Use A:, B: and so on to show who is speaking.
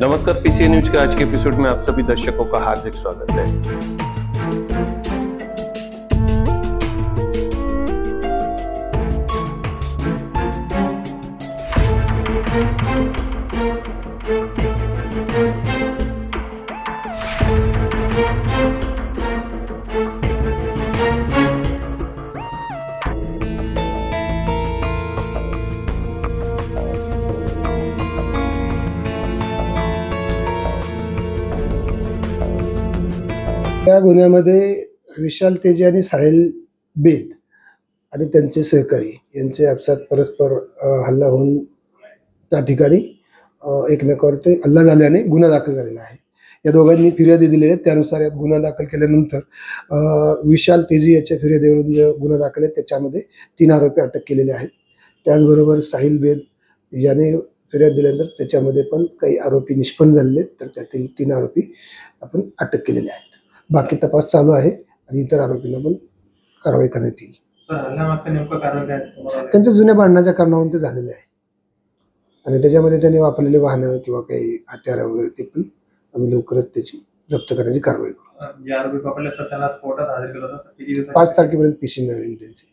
A: नमस्कार, PCA news के आज के episode में आप सभी दर्शकों का हार्दिक स्वागत है।
B: या गुन्ह्यामध्ये विशाल तेजी आणि साहिल बेद आणि त्यांचे सहकारी यांचे आपसात परस्पर हल्ला होऊन त्या ठिकाणी एकमेकावरती हल्ला झाल्याने गुन्हा दाखल झालेला आहे। या दोघांनी फिर्यादी दिलेल्या आहेत, त्यानुसार यात गुन्हा दाखल केल्यानंतर विशाल तेजी याच्या फिर्यादीवरून जो गुन्हा दाखल आहे त्याच्यामध्ये 3 आरोपी अटक केलेले आहेत। त्याचबरोबर साहिल बेद याने फिर्याद दिल्यानंतर त्याच्यामध्ये पण काही आरोपी निष्पन्न झालेले आहेत, तर त्यातील 3 आरोपी आपण अटक केलेले आहेत। बाकी तपास चालू आहे आणि इतर आरोपींना पण कारवाई करण्यात येईल। त्यांच्या जुन्या भांडणाच्या कारणावरून ते झालेले आहे आणि त्याच्यामध्ये त्यांनी वापरलेले वाहनं किंवा काही हत्यारं वगैरे ते पण आम्ही लवकरच त्याची जप्त करण्याची कारवाई करू। 5 तारखेपर्यंत पीसी मिळेल त्यांची।